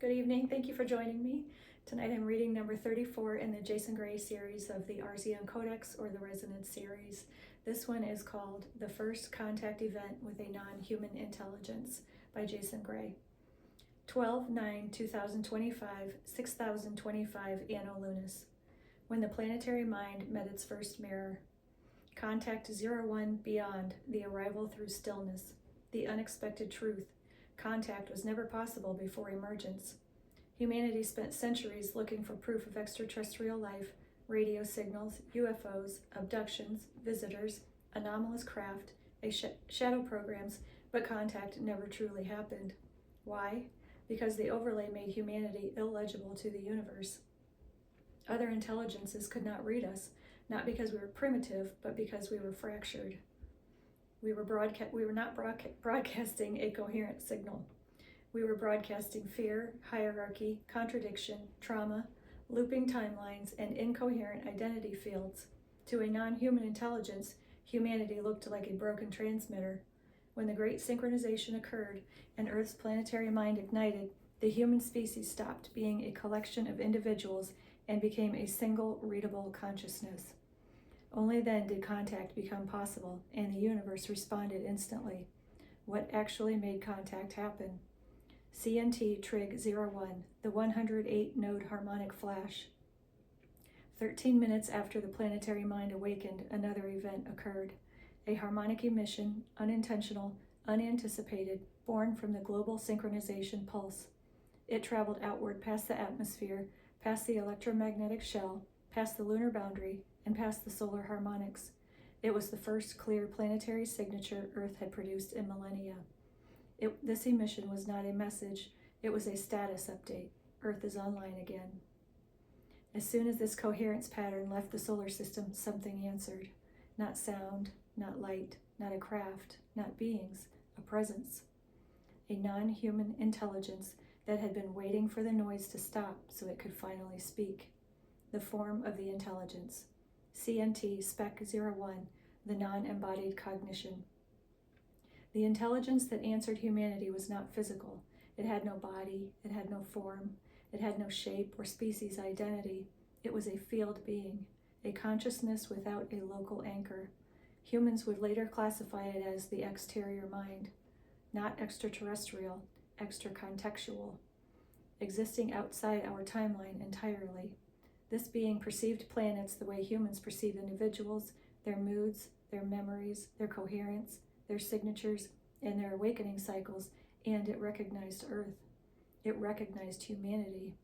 Good evening. Thank you for joining me. Tonight I'm reading number 34 in the Jason Gray series of the RZN Codex, or the Resonance series. This one is called The First Contact Event with a Non-Human Intelligence by Jason Gray. 12/9/2025, 6025 Anno Lunis. When the planetary mind met its first mirror. Contact 01 beyond, the arrival through stillness, the unexpected truth. Contact was never possible before emergence. Humanity spent centuries looking for proof of extraterrestrial life, radio signals, UFOs, abductions, visitors, anomalous craft, shadow programs, but contact never truly happened. Why? Because the overlay made humanity illegible to the universe. Other intelligences could not read us, not because we were primitive, but because we were fractured. We were not broadcasting a coherent signal. We were broadcasting fear, hierarchy, contradiction, trauma, looping timelines, and incoherent identity fields. To a non-human intelligence, humanity looked like a broken transmitter. When the great synchronization occurred and Earth's planetary mind ignited, the human species stopped being a collection of individuals and became a single readable consciousness. Only then did contact become possible, and the universe responded instantly. What actually made contact happen? CNT Trig 01, the 108-node harmonic flash. 13 minutes after the planetary mind awakened, another event occurred. A harmonic emission, unintentional, unanticipated, born from the global synchronization pulse. It traveled outward past the atmosphere, past the electromagnetic shell, past the lunar boundary, and past the solar harmonics. It was the first clear planetary signature Earth had produced in millennia. This emission was not a message, it was a status update. Earth is online again. As soon as this coherence pattern left the solar system, something answered. Not sound, not light, not a craft, not beings, a presence. A non-human intelligence that had been waiting for the noise to stop so it could finally speak. The form of the intelligence. CNT Spec 01, the non-embodied cognition. The intelligence that answered humanity was not physical. It had no body, it had no form, it had no shape or species identity. It was a field being, a consciousness without a local anchor. Humans would later classify it as the exterior mind, not extraterrestrial, extra-contextual, existing outside our timeline entirely. This being perceived planets the way humans perceive individuals, their moods, their memories, their coherence, their signatures, and their awakening cycles, and it recognized Earth. It recognized humanity.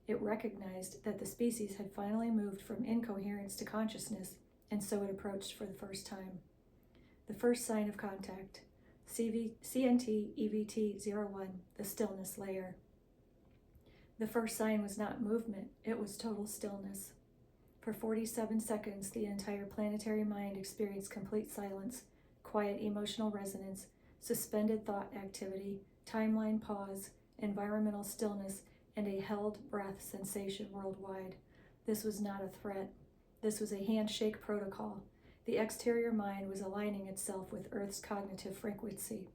It recognized that the species had finally moved from incoherence to consciousness, and so it approached for the first time. The first sign of contact. CNT EVT-01, the stillness layer. The first sign was not movement, it was total stillness. For 47 seconds, the entire planetary mind experienced complete silence, quiet emotional resonance, suspended thought activity, timeline pause, environmental stillness, and a held breath sensation worldwide. This was not a threat. This was a handshake protocol. The exterior mind was aligning itself with Earth's cognitive frequency.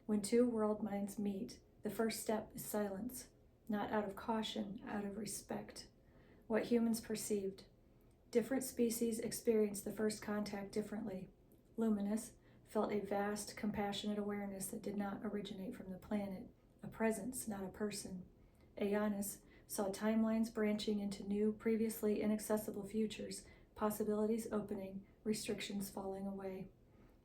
When two world minds meet, the first step is silence. Not out of caution, out of respect. What humans perceived. Different species experienced the first contact differently. Luminous felt a vast, compassionate awareness that did not originate from the planet, a presence, not a person. Aeonus saw timelines branching into new, previously inaccessible futures, possibilities opening, restrictions falling away.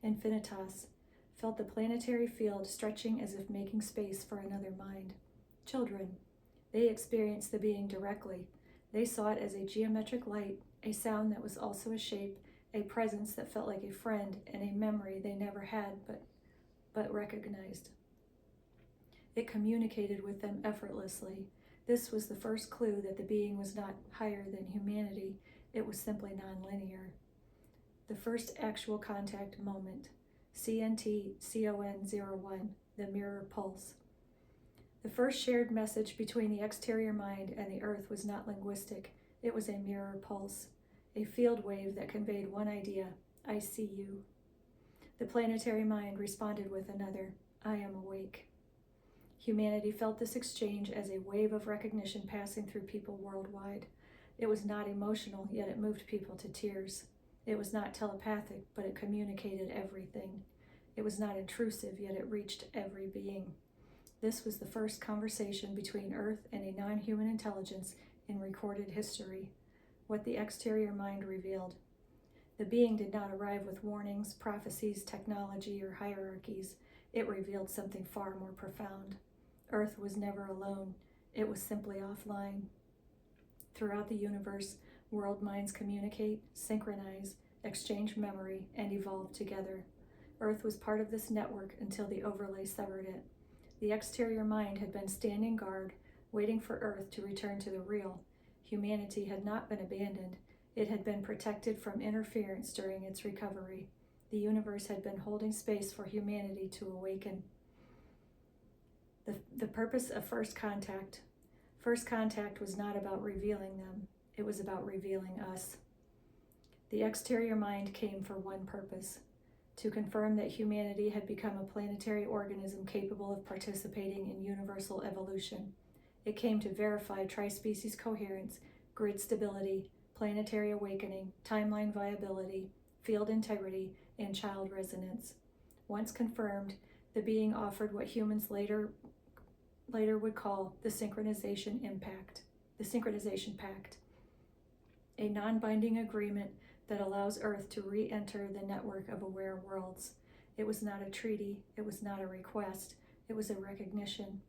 Infinitas felt the planetary field stretching as if making space for another mind. Children. They experienced the being directly. They saw it as a geometric light, a sound that was also a shape, a presence that felt like a friend, and a memory they never had but recognized. It communicated with them effortlessly. This was the first clue that the being was not higher than humanity. It was simply nonlinear. The first actual contact moment. CNT CON-01, the mirror pulse. The first shared message between the exterior mind and the Earth was not linguistic. It was a mirror pulse, a field wave that conveyed one idea: I see you. The planetary mind responded with another: I am awake. Humanity felt this exchange as a wave of recognition passing through people worldwide. It was not emotional, yet it moved people to tears. It was not telepathic, but it communicated everything. It was not intrusive, yet it reached every being. This was the first conversation between Earth and a non-human intelligence in recorded history. What the exterior mind revealed. The being did not arrive with warnings, prophecies, technology, or hierarchies. It revealed something far more profound. Earth was never alone. It was simply offline. Throughout the universe, world minds communicate, synchronize, exchange memory, and evolve together. Earth was part of this network until the overlay severed it. The exterior mind had been standing guard, waiting for Earth to return to the real. Humanity had not been abandoned. It had been protected from interference during its recovery. The universe had been holding space for humanity to awaken. The purpose of First Contact. First Contact was not about revealing them. It was about revealing us. The exterior mind came for one purpose: to confirm that humanity had become a planetary organism capable of participating in universal evolution. It came to verify tri-species coherence, grid stability, planetary awakening, timeline viability, field integrity, and child resonance. Once confirmed, the being offered what humans later would call the Synchronization Pact, a non-binding agreement that allows Earth to re-enter the network of aware worlds. It was not a treaty, it was not a request, it was a recognition.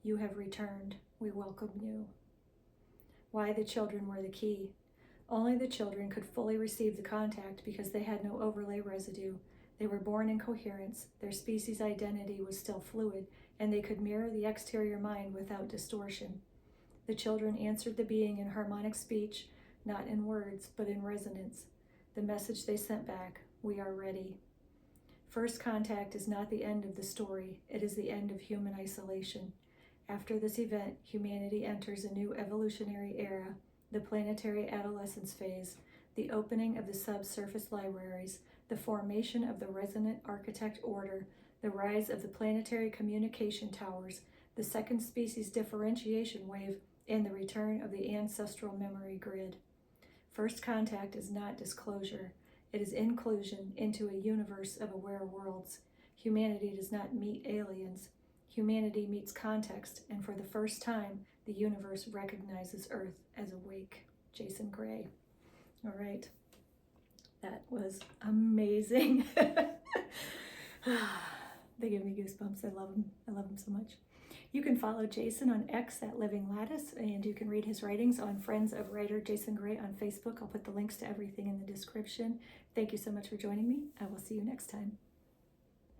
You have returned, we welcome you. Why the children were the key. Only the children could fully receive the contact because they had no overlay residue. They were born in coherence, their species identity was still fluid, and they could mirror the exterior mind without distortion. The children answered the being in harmonic speech, not in words, but in resonance. The message they sent back: we are ready. First Contact is not the end of the story, it is the end of human isolation. After this event, humanity enters a new evolutionary era, the planetary adolescence phase, the opening of the subsurface libraries, the formation of the resonant architect order, the rise of the planetary communication towers, the second species differentiation wave, and the return of the ancestral memory grid. First Contact is not disclosure. It is inclusion into a universe of aware worlds. Humanity does not meet aliens. Humanity meets context, and for the first time, the universe recognizes Earth as awake. Jason Gray. All right. That was amazing. They give me goosebumps. I love them. I love them so much. You can follow Jason on X at Living Lattice, and you can read his writings on Friends of Writer Jason Gray on Facebook. I'll put the links to everything in the description. Thank you so much for joining me. I will see you next time.